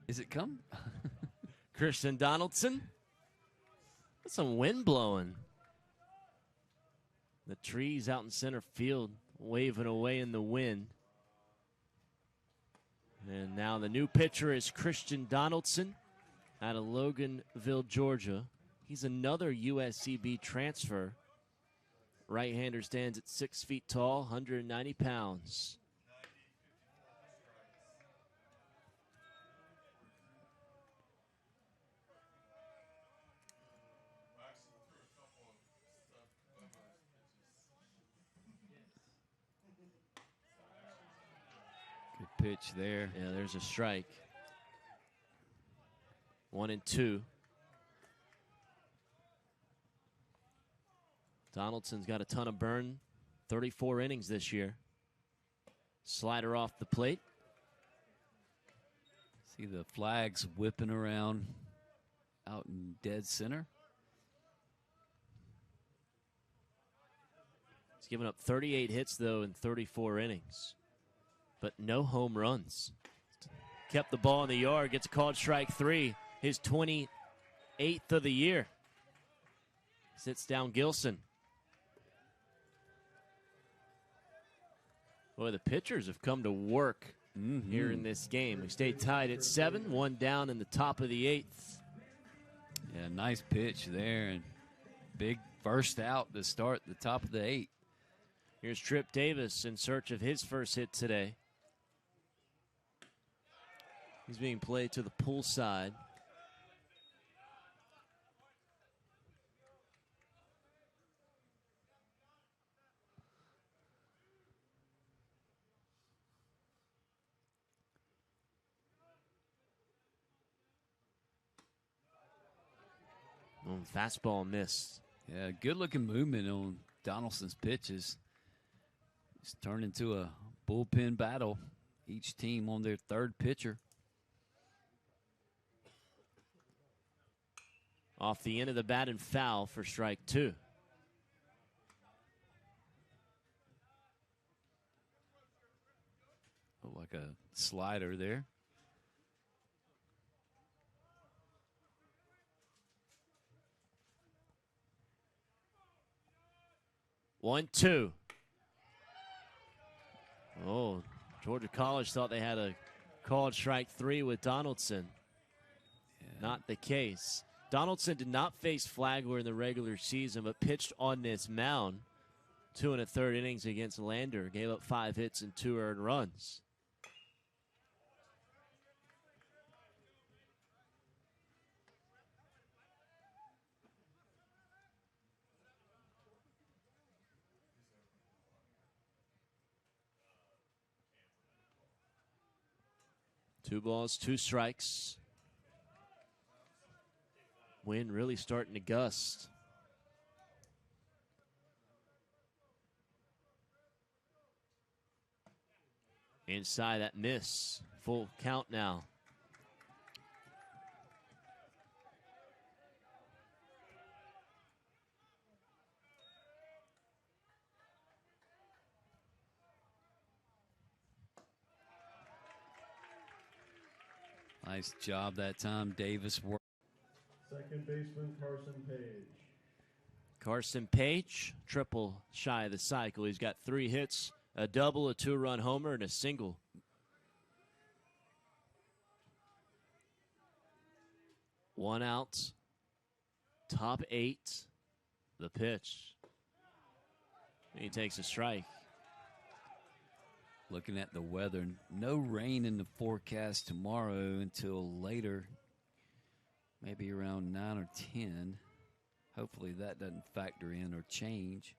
Is it come? Christian Donaldson. That's some wind blowing. The trees out in center field waving away in the wind. And now the new pitcher is Christian Donaldson out of Loganville, Georgia. He's another USCB transfer. Right-hander stands at 6 feet tall, 190 pounds. Good pitch there. Yeah, there's a strike. 1-2. Donaldson's got a ton of burn. 34 innings this year. Slider off the plate. See the flags whipping around out in dead center. He's given up 38 hits, though, in 34 innings. But no home runs. Kept the ball in the yard. Gets called strike 3. His 28th of the year. Sits down Gilson. Boy, the pitchers have come to work here in this game. We stayed tied at 7, 1 down in the top of the 8th. Yeah, nice pitch there, and big first out to start the top of the 8th. Here's Tripp Davis in search of his first hit today. He's being played to the pull side. Fastball missed. Yeah, good looking movement on Donaldson's pitches. It's turned into a bullpen battle. Each team on their third pitcher. Off the end of the bat and foul for strike 2. Oh, like a slider there. One, two. Oh, Georgia College thought they had a called strike 3 with Donaldson. Yeah. Not the case. Donaldson did not face Flagler in the regular season, but pitched on this mound 2 1/3 innings against Lander. Gave up 5 hits and 2 earned runs. Two balls, 2 strikes. Wind really starting to gust. Inside that miss. Full count now. Nice job that time, Davis. Second baseman, Carson Page. Carson Page, triple shy of the cycle. He's got 3 hits, a double, a 2-run homer, and a single. One out, top 8, the pitch. He takes a strike. Looking at the weather, no rain in the forecast tomorrow until later, maybe around 9 or 10. Hopefully that doesn't factor in or change.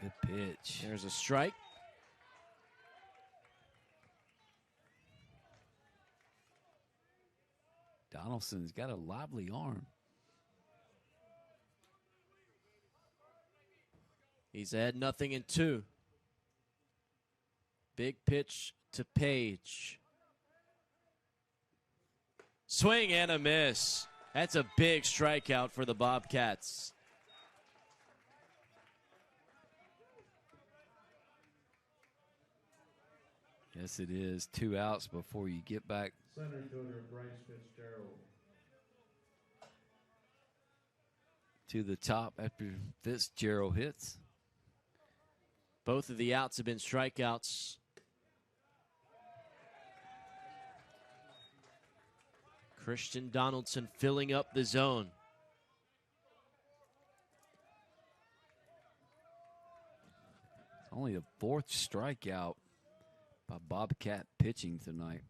Good pitch. There's a strike. Donaldson's got a lively arm. He's ahead 0-2. Big pitch to Page. Swing and a miss. That's a big strikeout for the Bobcats. Yes, it is. 2 outs before you get back. Center fielder Bryce Fitzgerald. To the top after Fitzgerald hits. Both of the outs have been strikeouts. Christian Donaldson filling up the zone. Only the 4th strikeout by Bobcat pitching tonight.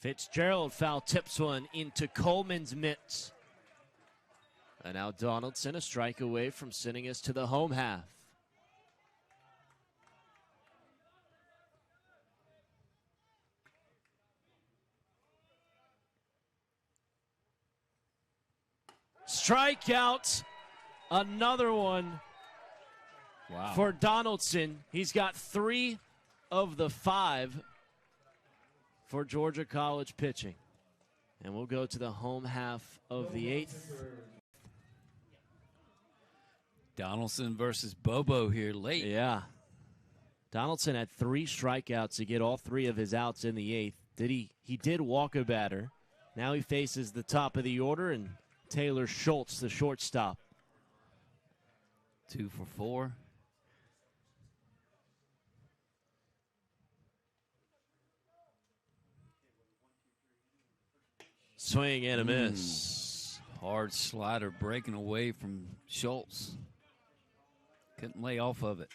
Fitzgerald foul tips one into Coleman's mitts. And now Donaldson a strike away from sending us to the home half. Strikeout, another one. Wow. For Donaldson. He's got 3 of the 5 for Georgia College pitching. And we'll go to the home half of the 8th. Donaldson versus Bobo here late. Yeah. Donaldson had 3 strikeouts to get all 3 of his outs in the 8th. He did walk a batter. Now he faces the top of the order and Taylor Schultz, the shortstop. 2 for 4. Swing and a miss. Hard slider breaking away from Schultz. Couldn't lay off of it.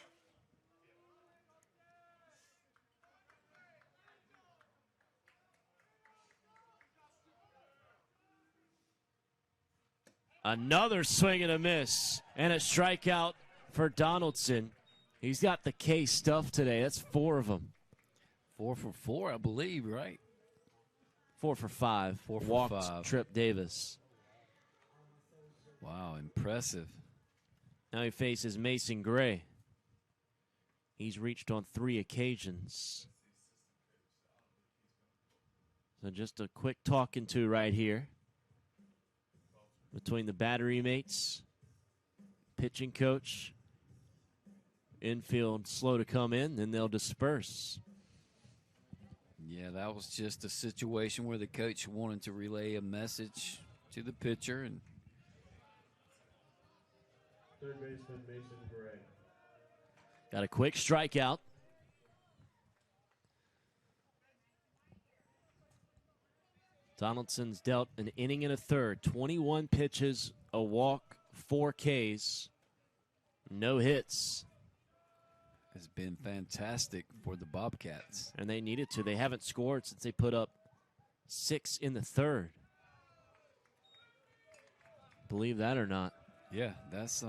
Another swing and a miss. And a strikeout for Donaldson. He's got the K stuff today. That's 4 of them. 4 for 4, I believe, right? 4 for 5. 4 for Walked 5. Trip Davis. Wow, impressive. Now he faces Mason Gray. He's reached on 3 occasions. So just a quick talking to right here between the battery mates, pitching coach, infield slow to come in, then they'll disperse. Yeah, that was just a situation where the coach wanted to relay a message to the pitcher. And Third baseman Mason Gray. Got a quick strikeout. Donaldson's dealt an inning and a third, 21 pitches, a walk, 4 Ks, no hits. has been fantastic for the Bobcats. And they needed to. They haven't scored since they put up 6 in the third. Believe that or not. Yeah, that's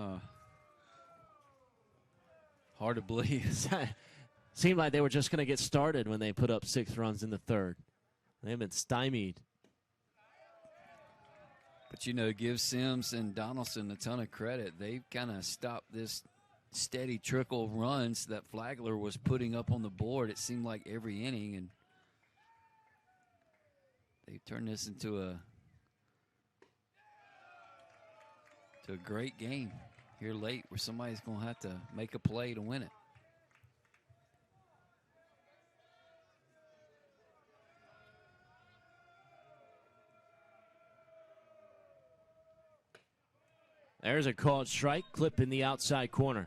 hard to believe. Seemed like they were just going to get started when they put up 6 runs in the third. They've been stymied. But, you know, give Sims and Donaldson a ton of credit. They've kind of stopped this steady trickle of runs that Flagler was putting up on the board. It seemed like every inning, and they've turned this into a great game here late where somebody's going to have to make a play to win it. There's a called strike, clip in the outside corner.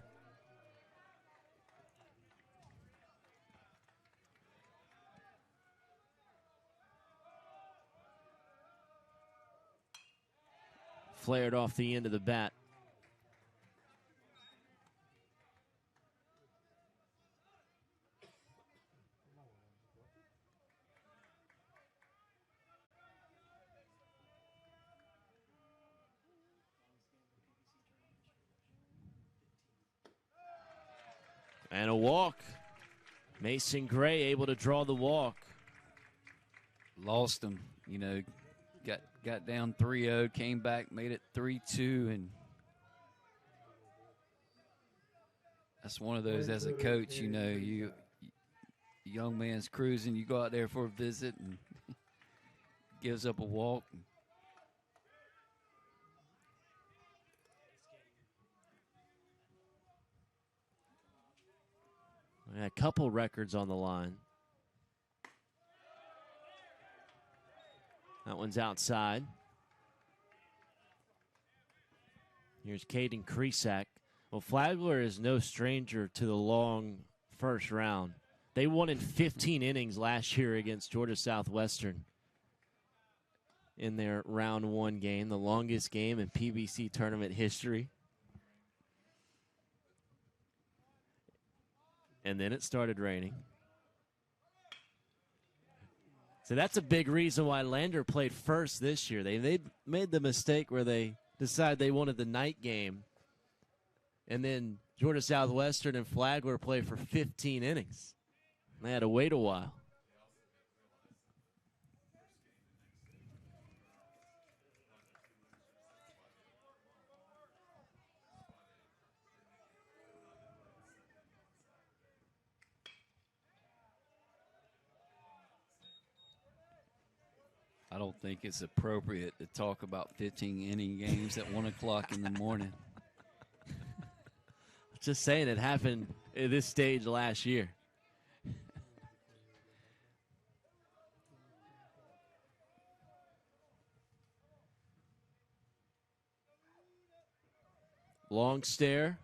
Flared off the end of the bat. And a walk. Mason Gray able to draw the walk. Lost him, you know, got down 3-0, came back, made it 3-2, and that's one of those as a coach, you know, you young man's cruising, you go out there for a visit and gives up a walk. A couple records on the line. That one's outside. Here's Caden Kresak. Well, Flagler is no stranger to the long first round. They won in 15 innings last year against Georgia Southwestern in their round 1 game, the longest game in PBC tournament history. And then it started raining. So that's a big reason why Lander played first this year. They made the mistake where they decided they wanted the night game. And then Georgia Southwestern and Flagler played for 15 innings. They had to wait a while. I don't think it's appropriate to talk about 15-inning games at 1 o'clock in the morning. Just saying, it happened at this stage last year. Long stare.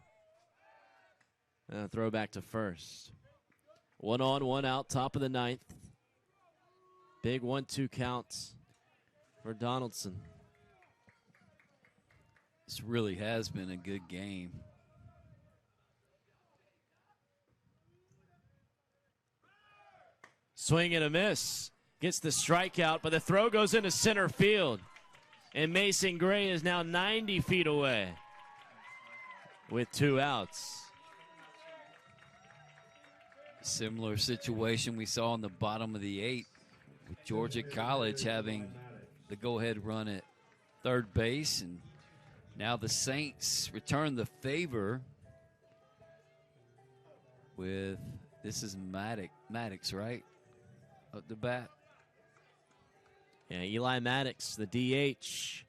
And a throw back to first. 1 on, 1 out, top of the 9th. Big 1-2 counts for Donaldson. This really has been a good game. Swing and a miss. Gets the strikeout, but the throw goes into center field. And Mason Gray is now 90 feet away with 2 outs. Similar situation we saw in the bottom of the 8th with Georgia College having the go-ahead run at third base. And now the Saints return the favor with, this is Maddox, right? Up the bat. Yeah, Eli Maddox, the DH.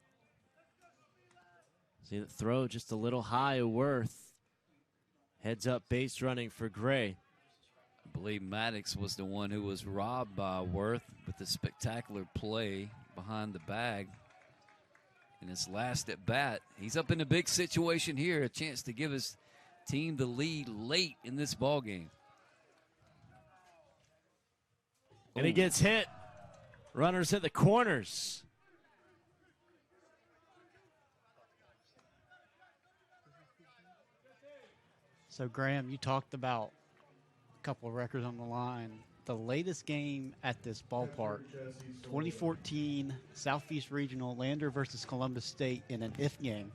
See the throw just a little high of Worth. Heads up base running for Gray. I believe Maddox was the one who was robbed by Worth with the spectacular play behind the bag. In his last at bat, he's up in a big situation here, a chance to give his team the lead late in this ball game. And he gets hit. Runners at the corners. So, Graham, you talked about a couple of records on the line. The latest game at this ballpark, 2014 Southeast Regional, Lander versus Columbus State in an if game.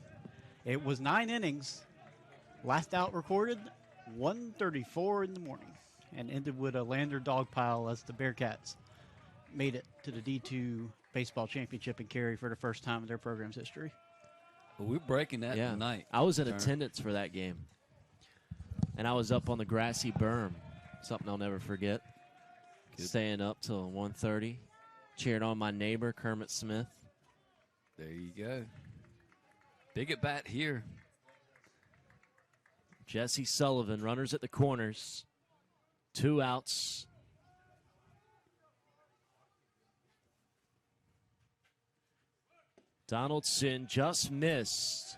It was 9 innings. Last out recorded, 1:34 in the morning, and ended with a Lander dog pile as the Bearcats made it to the D2 baseball championship in Cary for the first time in their program's history. Well, we're breaking that tonight. I was in attendance for that game. And I was up on the grassy berm. Something I'll never forget. Good. Staying up till 1:30. Cheered on my neighbor, Kermit Smith. There you go. Big at bat here. Jesse Sullivan, runners at the corners. 2 outs. Donaldson just missed.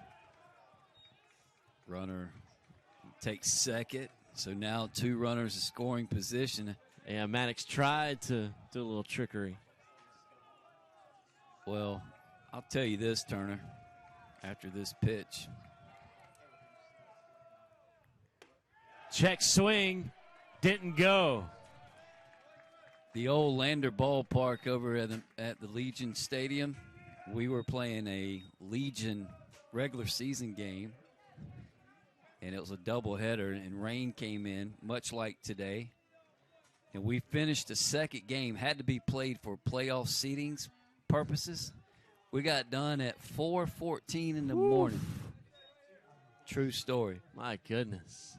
Runner takes second. So now 2 runners in scoring position. Yeah, Maddox tried to do a little trickery. Well, I'll tell you this, Turner, after this pitch. Check swing, didn't go. The old Lander ballpark over at the Legion Stadium, we were playing a Legion regular season game, and it was a doubleheader, and rain came in, much like today. And we finished the second game, had to be played for playoff seedings purposes. We got done at 4:14 in the morning. True story. My goodness.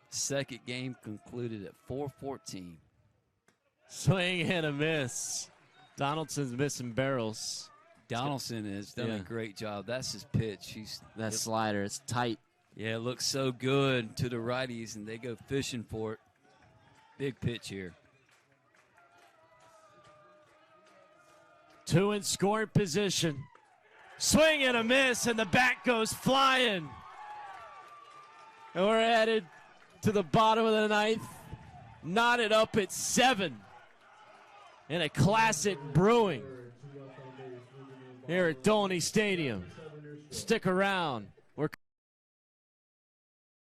Second game concluded at 4:14. Swing and a miss. Donaldson's missing barrels. Donaldson has done a great job. That's his pitch. That slider, it's tight. Yeah, it looks so good to the righties, and they go fishing for it. Big pitch here. Two in scoring position. Swing and a miss, and the bat goes flying. And we're headed to the bottom of the ninth. Knotted up at 7. In a classic brewing here at Dolney Stadium. Stick around. We're